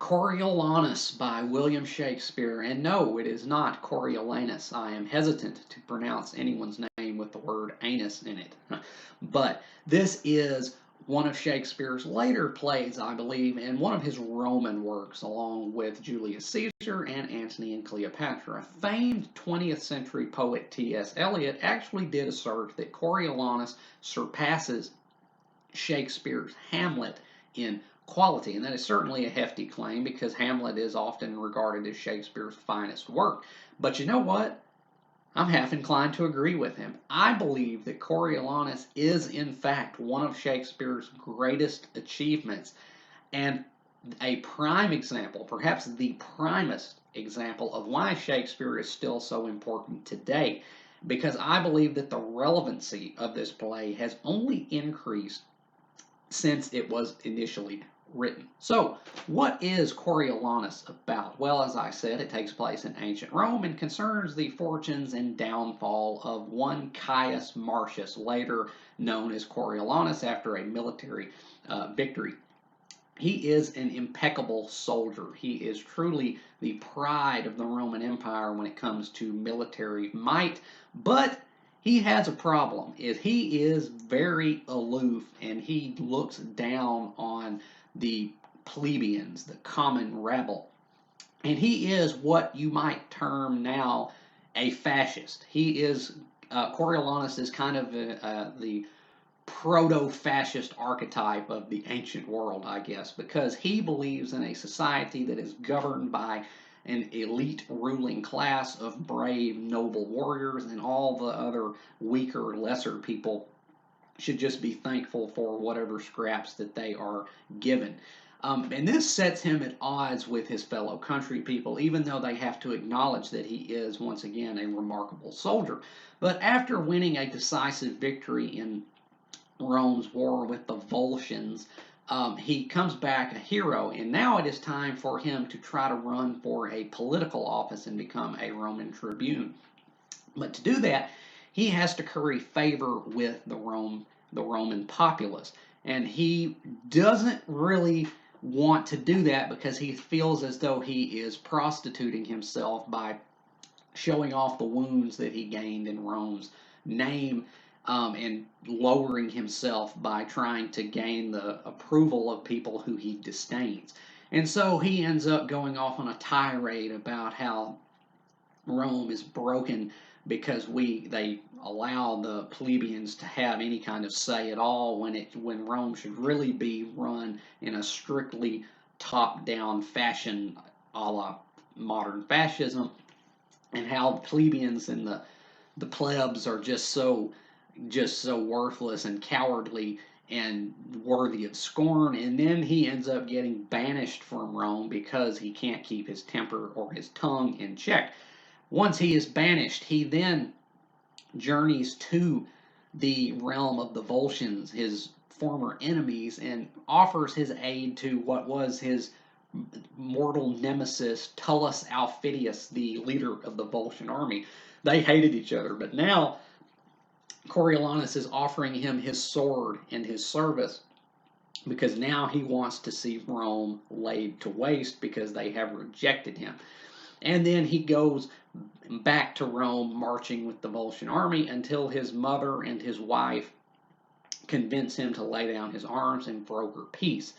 Coriolanus by William Shakespeare, and no, it is not Coriolanus. I am hesitant to pronounce anyone's name with the word anus in it. But this is one of Shakespeare's later plays, I believe, and one of his Roman works, along with Julius Caesar and Antony and Cleopatra. Famed 20th century poet T.S. Eliot actually did assert that Coriolanus surpasses Shakespeare's Hamlet in quality, and that is certainly a hefty claim because Hamlet is often regarded as Shakespeare's finest work. But you know what? I'm half inclined to agree with him. I believe that Coriolanus is, in fact, one of Shakespeare's greatest achievements, and a prime example, perhaps the primest example, of why Shakespeare is still so important today. Because I believe that the relevancy of this play has only increased since it was initially written. So, what is Coriolanus about? Well, as I said, it takes place in ancient Rome and concerns the fortunes and downfall of one Caius Marcius, later known as Coriolanus after a military victory. He is an impeccable soldier. He is truly the pride of the Roman Empire when it comes to military might, but he has a problem. He is very aloof and he looks down on the plebeians, the common rabble. And he is what you might term now a fascist. Coriolanus is kind of the proto-fascist archetype of the ancient world, I guess, because he believes in a society that is governed by an elite ruling class of brave, noble warriors, and all the other weaker, lesser people should just be thankful for whatever scraps that they are given. And this sets him at odds with his fellow country people, even though they have to acknowledge that he is, once again, a remarkable soldier. But after winning a decisive victory in Rome's war with the Volscians, he comes back a hero, and now it is time for him to try to run for a political office and become a Roman tribune. But to do that, he has to curry favor with the Roman populace, and he doesn't really want to do that because he feels as though he is prostituting himself by showing off the wounds that he gained in Rome's name, and lowering himself by trying to gain the approval of people who he disdains. And so he ends up going off on a tirade about how Rome is broken because they allow the plebeians to have any kind of say at all when Rome should really be run in a strictly top-down fashion, a la modern fascism, and how the plebeians and the plebs are just so worthless and cowardly and worthy of scorn. And then he ends up getting banished from Rome because he can't keep his temper or his tongue in check. Once he is banished, he then journeys to the realm of the Volscians, his former enemies, and offers his aid to what was his mortal nemesis, Tullus Aufidius, the leader of the Volscian army. They hated each other, but now Coriolanus is offering him his sword and his service because now he wants to see Rome laid to waste because they have rejected him. And then he goes back to Rome marching with the Volscian army until his mother and his wife convince him to lay down his arms and broker peace.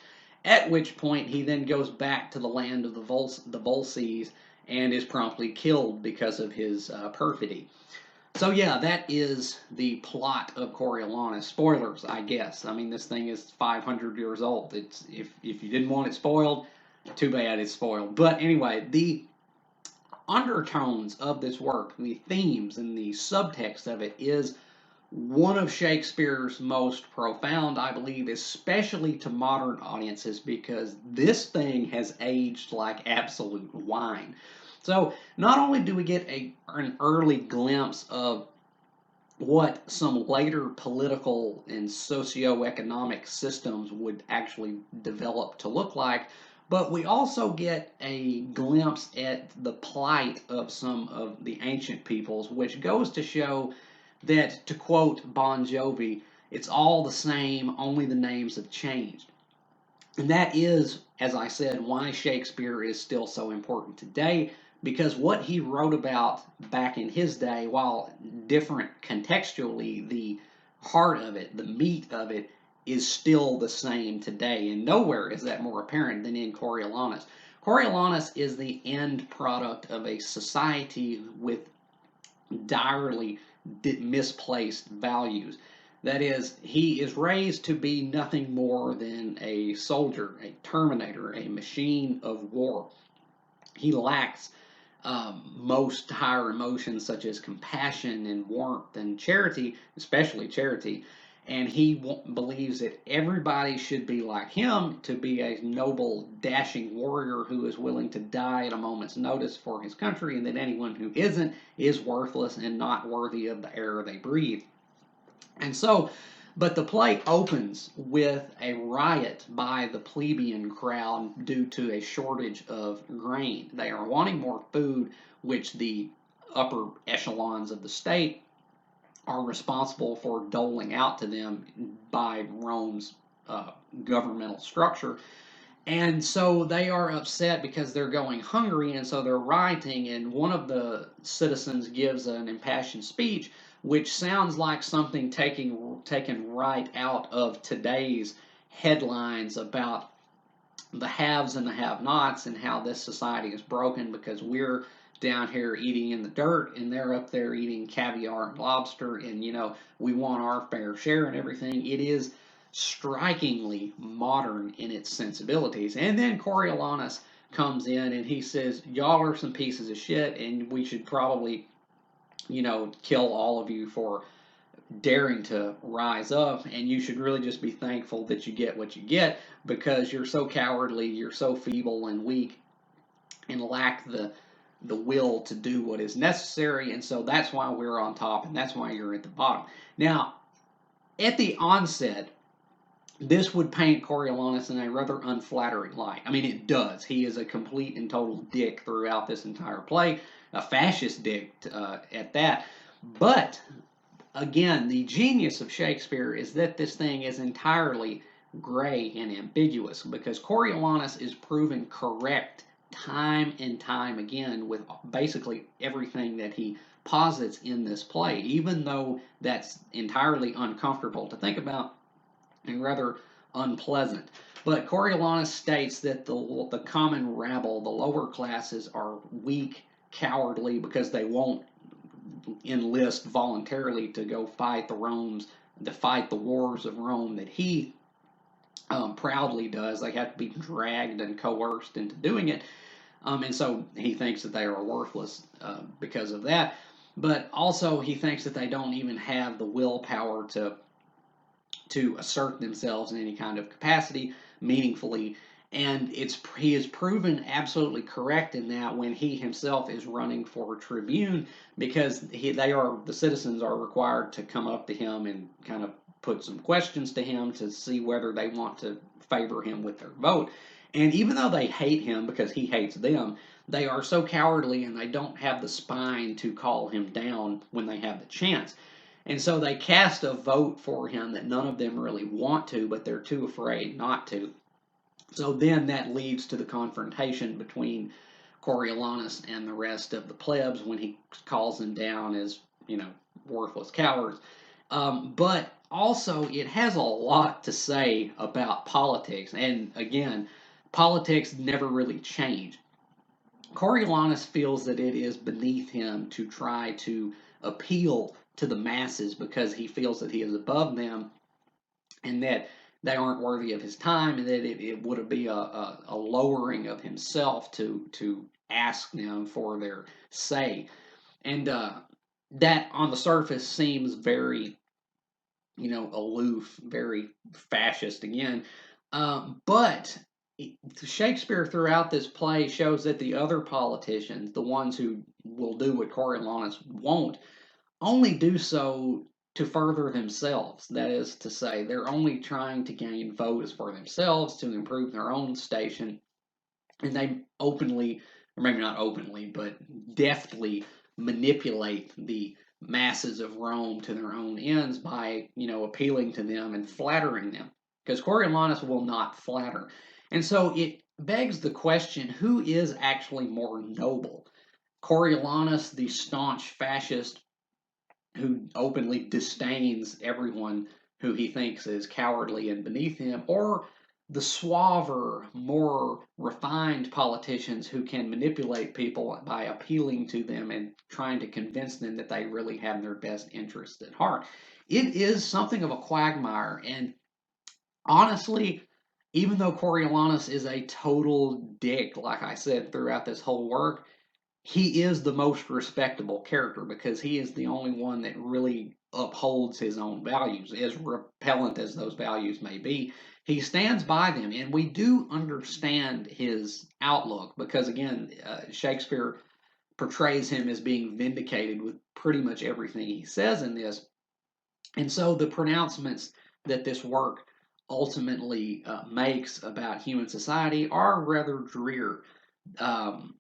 At which point he then goes back to the land of the Volsces and is promptly killed because of his perfidy. So yeah, that is the plot of Coriolanus. Spoilers, I guess. I mean, this thing is 500 years old. If you didn't want it spoiled, too bad it's spoiled. But anyway, the undertones of this work, the themes and the subtext of it, is one of Shakespeare's most profound, I believe, especially to modern audiences, because this thing has aged like absolute wine. So not only do we get an early glimpse of what some later political and socio-economic systems would actually develop to look like, but we also get a glimpse at the plight of some of the ancient peoples, which goes to show that, to quote Bon Jovi, it's all the same, only the names have changed. And that is, as I said, why Shakespeare is still so important today, because what he wrote about back in his day, while different contextually, the heart of it, the meat of it, is still the same today. And nowhere is that more apparent than in Coriolanus. Coriolanus is the end product of a society with direly misplaced values. That is, he is raised to be nothing more than a soldier, a terminator, a machine of war. He lacks most higher emotions such as compassion and warmth and charity, especially charity. And he believes that everybody should be like him, to be a noble, dashing warrior who is willing to die at a moment's notice for his country, and that anyone who isn't is worthless and not worthy of the air they breathe. And so, but the play opens with a riot by the plebeian crowd due to a shortage of grain. They are wanting more food, which the upper echelons of the state are responsible for doling out to them by Rome's governmental structure. And so they are upset because they're going hungry, and so they're rioting. And one of the citizens gives an impassioned speech, which sounds like something taken right out of today's headlines about the haves and the have-nots, and how this society is broken because we're down here eating in the dirt and they're up there eating caviar and lobster, and we want our fair share and everything. It is strikingly modern in its sensibilities. And then Coriolanus comes in and he says, y'all are some pieces of shit, and we should probably kill all of you for daring to rise up, and you should really just be thankful that you get what you get, because you're so cowardly, you're so feeble and weak, and lack the will to do what is necessary. And so that's why we're on top, and that's why you're at the bottom. Now, at the onset, this would paint Coriolanus in a rather unflattering light. I mean, it does. He is a complete and total dick throughout this entire play, a fascist dick at that. But again, the genius of Shakespeare is that this thing is entirely gray and ambiguous, because Coriolanus is proven correct time and time again with basically everything that he posits in this play, even though that's entirely uncomfortable to think about and rather unpleasant. But Coriolanus states that the common rabble, the lower classes, are weak, cowardly, because they won't enlist voluntarily to go fight to fight the wars of Rome that he proudly does. They have to be dragged and coerced into doing it. And so he thinks that they are worthless because of that. But also he thinks that they don't even have the willpower to assert themselves in any kind of capacity meaningfully. And he is proven absolutely correct in that when he himself is running for tribune, because the citizens are required to come up to him and kind of put some questions to him to see whether they want to favor him with their vote. And even though they hate him because he hates them, they are so cowardly and they don't have the spine to call him down when they have the chance. And so they cast a vote for him that none of them really want to, but they're too afraid not to. So then that leads to the confrontation between Coriolanus and the rest of the plebs when he calls them down as, worthless cowards. But also, it has a lot to say about politics. And again, politics never really change. Coriolanus feels that it is beneath him to try to appeal to the masses, because he feels that he is above them and that they aren't worthy of his time, and that it would be a lowering of himself to ask them for their say. And that on the surface seems very, aloof, very fascist again. But Shakespeare throughout this play shows that the other politicians, the ones who will do what Coriolanus won't, only do so to further themselves. That is to say, they're only trying to gain votes for themselves to improve their own station, and they openly, or maybe not openly, but deftly manipulate the masses of Rome to their own ends by, appealing to them and flattering them. because Coriolanus will not flatter. And so it begs the question, who is actually more noble? Coriolanus, the staunch fascist who openly disdains everyone who he thinks is cowardly and beneath him, or the suaver, more refined politicians who can manipulate people by appealing to them and trying to convince them that they really have their best interests at heart. It is something of a quagmire, and honestly, even though Coriolanus is a total dick, like I said throughout this whole work, he is the most respectable character because he is the only one that really upholds his own values, as repellent as those values may be. He stands by them, and we do understand his outlook because, again, Shakespeare portrays him as being vindicated with pretty much everything he says in this. And so the pronouncements that this work ultimately makes about human society are rather drear. Um,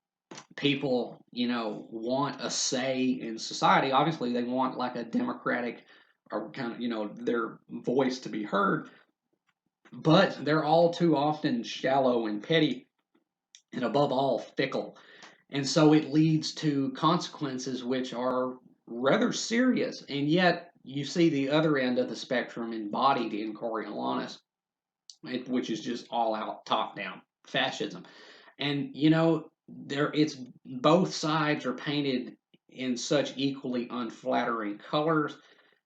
People, want a say in society. Obviously, they want like a democratic or kind of, their voice to be heard, but they're all too often shallow and petty and above all fickle. And so it leads to consequences which are rather serious. And yet you see the other end of the spectrum embodied in Coriolanus, which is just all out top down fascism. And there it's both sides are painted in such equally unflattering colors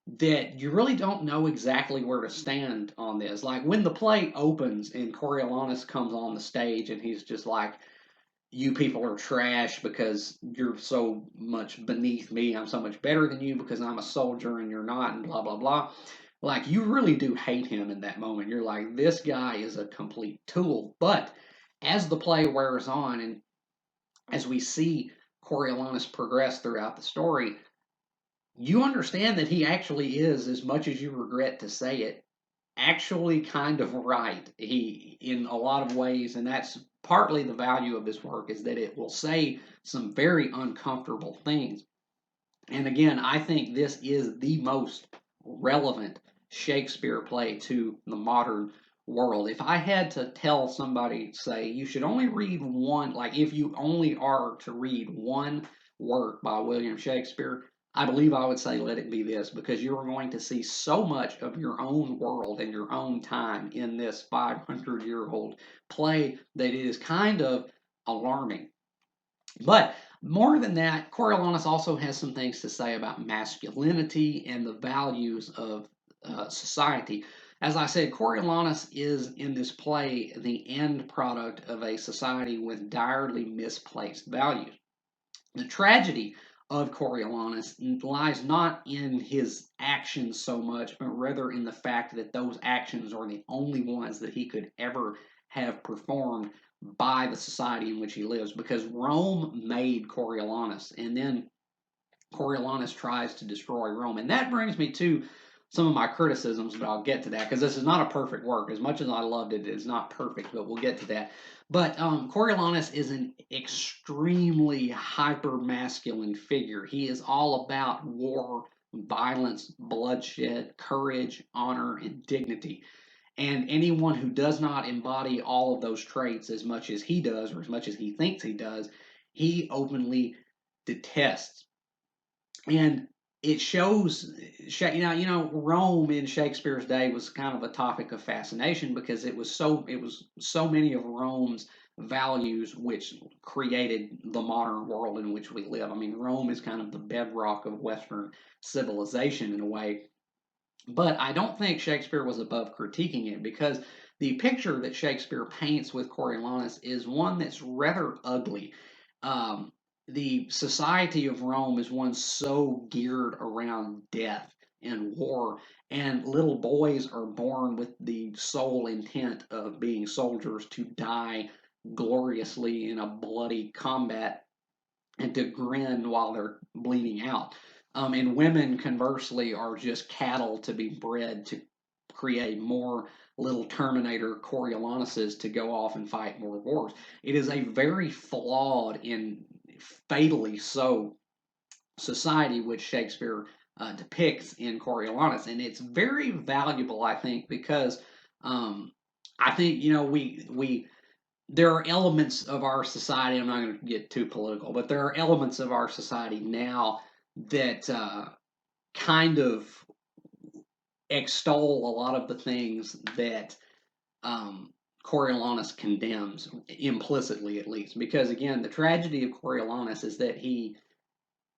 that you really don't know exactly where to stand on this. Like when the play opens and Coriolanus comes on the stage and he's just like, "You people are trash because you're so much beneath me. I'm so much better than you because I'm a soldier and you're not," and blah blah blah. Like you really do hate him in that moment. You're like, this guy is a complete tool. But as the play wears on and as we see Coriolanus progress throughout the story, you understand that he actually is, as much as you regret to say it, actually kind of right. He, in a lot of ways, and that's partly the value of this work, is that it will say some very uncomfortable things. And again, I think this is the most relevant Shakespeare play to the modern world. If I had to tell somebody, say, you should only read one, like if you only are to read one work by William Shakespeare, I believe I would say let it be this because you're going to see so much of your own world and your own time in this 500-year-old play that it is kind of alarming. But more than that, Coriolanus also has some things to say about masculinity and the values of society. As I said, Coriolanus is in this play the end product of a society with direly misplaced values. The tragedy of Coriolanus lies not in his actions so much, but rather in the fact that those actions are the only ones that he could ever have performed by the society in which he lives. Because Rome made Coriolanus, and then Coriolanus tries to destroy Rome. And that brings me to some of my criticisms, but I'll get to that because this is not a perfect work. As much as I loved it, it's not perfect, but we'll get to that. But Coriolanus is an extremely hyper masculine figure. He is all about war, violence, bloodshed, courage, honor, and dignity. And anyone who does not embody all of those traits as much as he does, or as much as he thinks he does, he openly detests. And it shows, Rome in Shakespeare's day was kind of a topic of fascination because it was so many of Rome's values which created the modern world in which we live. I mean, Rome is kind of the bedrock of Western civilization in a way. But I don't think Shakespeare was above critiquing it because the picture that Shakespeare paints with Coriolanus is one that's rather ugly. Um, the society of Rome is one so geared around death and war, and little boys are born with the sole intent of being soldiers to die gloriously in a bloody combat and to grin while they're bleeding out. And women, conversely, are just cattle to be bred to create more little Terminator Coriolanuses to go off and fight more wars. It is a very flawed and fatally so society which Shakespeare depicts in Coriolanus, and it's very valuable, I think, because Um, I think, you know, there are elements of our society. I'm not going to get too political, but there are elements of our society now that kind of extol a lot of the things that um, Coriolanus condemns implicitly, at least. Because again, the tragedy of Coriolanus is that he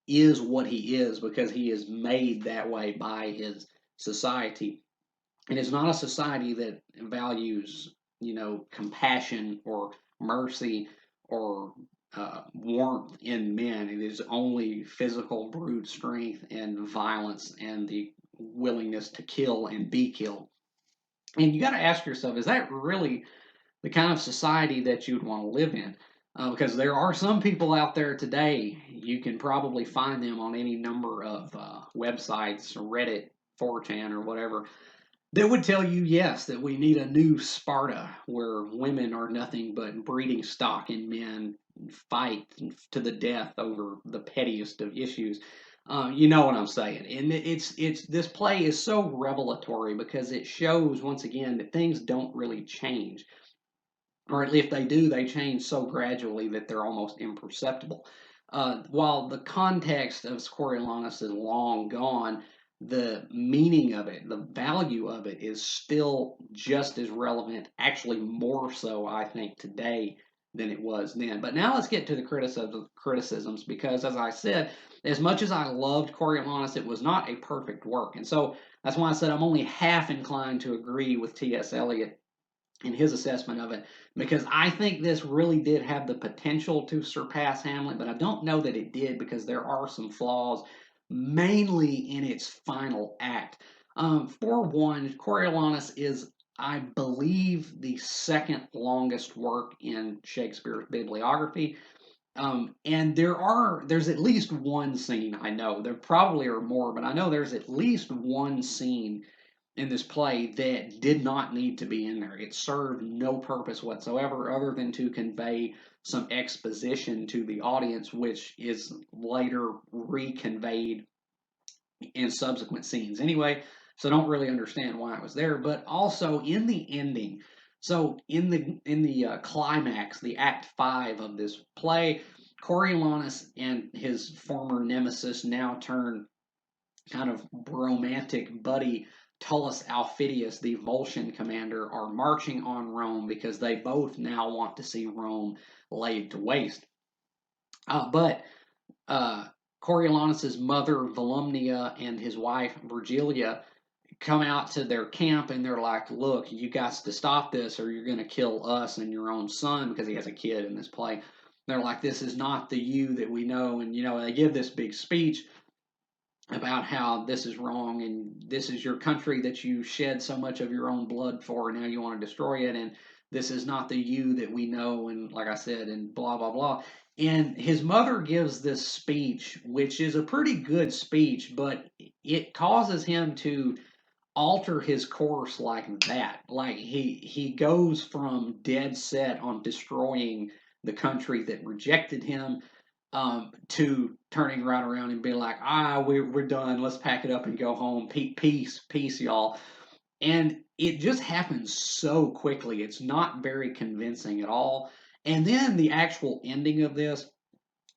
is what he is because he is made that way by his society. It is not a society that values, you know, compassion or mercy or warmth in men. It is only physical brute strength and violence and the willingness to kill and be killed. And you got to ask yourself, is that really the kind of society that you'd want to live in? Because there are some people out there today, you can probably find them on any number of websites, Reddit, 4chan, or whatever, that would tell you, yes, that we need a new Sparta where women are nothing but breeding stock and men fight to the death over the pettiest of issues. You know what I'm saying? And it's this play is so revelatory because it shows once again that things don't really change, or if they do, they change so gradually that they're almost imperceptible. While the context of Coriolanus is long gone, the meaning of it, the value of it, is still just as relevant, actually more so, I think, today than it was then. But now let's get to the criticisms, because, as I said, as much as I loved Coriolanus, it was not a perfect work. And so that's why I said I'm only half inclined to agree with T.S. Eliot in his assessment of it, because I think this really did have the potential to surpass Hamlet, but I don't know that it did because there are some flaws, mainly in its final act. For one, Coriolanus is, I believe, the second longest work in Shakespeare's bibliography. And there's at least one scene I know. There probably are more, but I know there's at least one scene in this play that did not need to be in there. It served no purpose whatsoever other than to convey some exposition to the audience, which is later reconveyed in subsequent scenes. Anyway, so I don't really understand why it was there. But also in the ending, so in the climax, the Act 5 of this play, Coriolanus and his former nemesis, now turned kind of romantic buddy, Tullus Aufidius, the Volscian commander, are marching on Rome because they both now want to see Rome laid to waste. But uh, Coriolanus's mother, Volumnia, and his wife, Virgilia, come out to their camp and they're like, look, you guys to stop this or you're going to kill us and your own son, because he has a kid in this play. They're like, this is not the you that we know. And, you know, they give this big speech about how this is wrong and this is your country that you shed so much of your own blood for, and now you want to destroy it, and this is not the you that we know, and like I said, and blah blah blah. And his mother gives this speech, which is a pretty good speech, but it causes him to alter his course like that. Like he goes from dead set on destroying the country that rejected him, to turning right around and being like, we're done. Let's pack it up and go home. Peace, peace, y'all. And it just happens so quickly. It's not very convincing at all. And then the actual ending of this,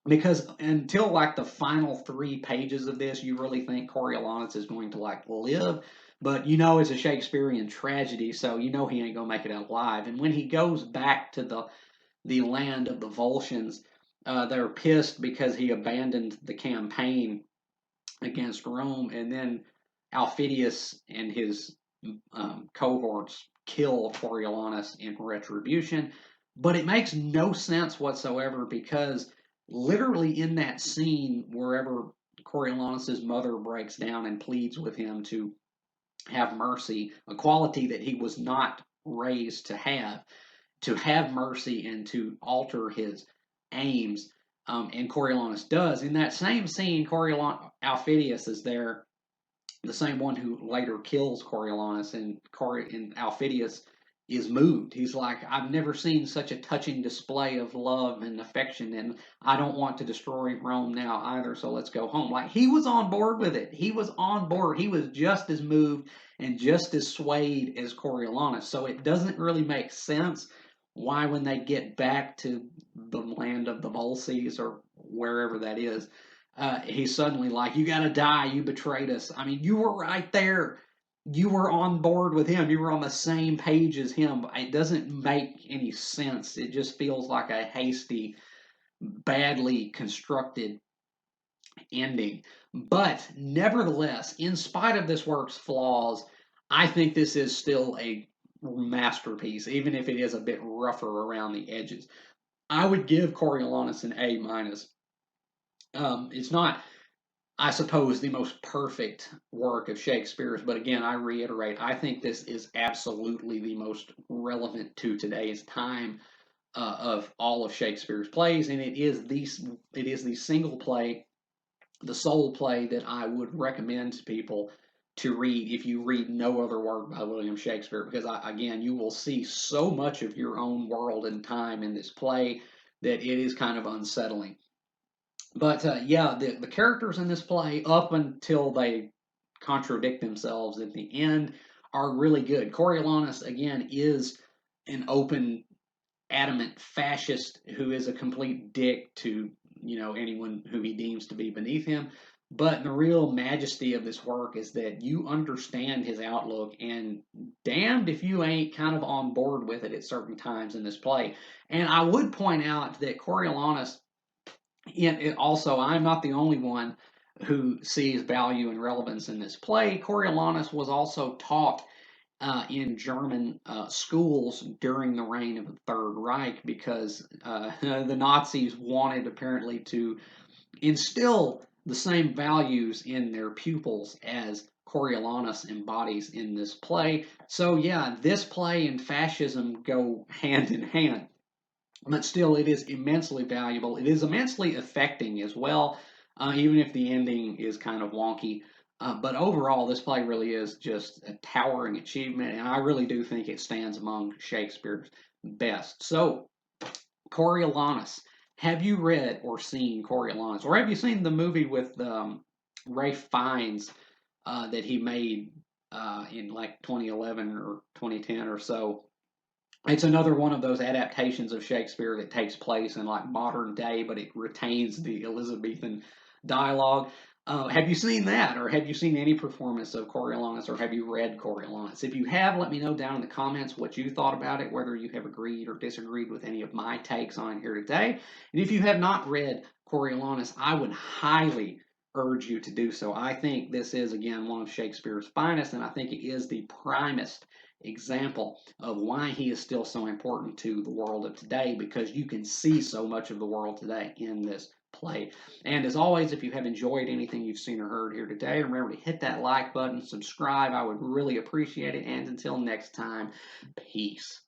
because until like the final 3 pages of this, you really think Coriolanus is going to like live. But you know it's a Shakespearean tragedy, so you know he ain't gonna make it out alive. And when he goes back to the land of the Volscians, they're pissed because he abandoned the campaign against Rome, and then Aufidius and his cohorts kill Coriolanus in retribution. But it makes no sense whatsoever because literally in that scene, wherever Coriolanus's mother breaks down and pleads with him to have mercy, a quality that he was not raised to have mercy and to alter his aims, and Coriolanus does. In that same scene, Aufidius is there, the same one who later kills Coriolanus, and Aufidius is moved. He's like, I've never seen such a touching display of love and affection, and I don't want to destroy Rome now either, so let's go home. Like, he was on board with it. He was on board. He was just as moved and just as swayed as Coriolanus. So it doesn't really make sense why, when they get back to the land of the Volsces or wherever that is, he's suddenly like, "You got to die. You betrayed us." I mean, you were right there. You were on board with him. You were on the same page as him. It doesn't make any sense. It just feels like a hasty, badly constructed ending. But nevertheless, in spite of this work's flaws, I think this is still a masterpiece, even if it is a bit rougher around the edges. I would give Coriolanus an A minus. It's not, I suppose, the most perfect work of Shakespeare's, but again, I reiterate, I think this is absolutely the most relevant to today's time of all of Shakespeare's plays, and it is the single play, the sole play that I would recommend to people to read if you read no other work by William Shakespeare, because again, you will see so much of your own world and time in this play that it is kind of unsettling. But yeah, the characters in this play, up until they contradict themselves at the end, are really good. Coriolanus, again, is an open, adamant fascist who is a complete dick to anyone who he deems to be beneath him. But the real majesty of this work is that you understand his outlook, and damned if you ain't kind of on board with it at certain times in this play. And I would point out that Coriolanus, also, I'm not the only one who sees value and relevance in this play. Coriolanus was also taught in German schools during the reign of the Third Reich, because the Nazis wanted apparently to instill the same values in their pupils as Coriolanus embodies in this play. So, yeah, this play and fascism go hand in hand. But still, it is immensely valuable. It is immensely affecting as well, even if the ending is kind of wonky. But overall, this play really is just a towering achievement, and I really do think it stands among Shakespeare's best. So, Coriolanus. Have you read or seen Coriolanus? Or have you seen the movie with Ralph Fiennes that he made in like 2011 or 2010 or so? It's another one of those adaptations of Shakespeare that takes place in like modern day, but it retains the Elizabethan dialogue. Have you seen that, or have you seen any performance of Coriolanus, or have you read Coriolanus? If you have, let me know down in the comments what you thought about it, whether you have agreed or disagreed with any of my takes on it here today. And if you have not read Coriolanus, I would highly urge you to do so. I think this is, again, one of Shakespeare's finest, and I think it is the primest example of why he is still so important to the world of today, because you can see so much of the world today in this play. And as always, if you have enjoyed anything you've seen or heard here today, remember to hit that like button, subscribe. I would really appreciate it. And until next time, peace.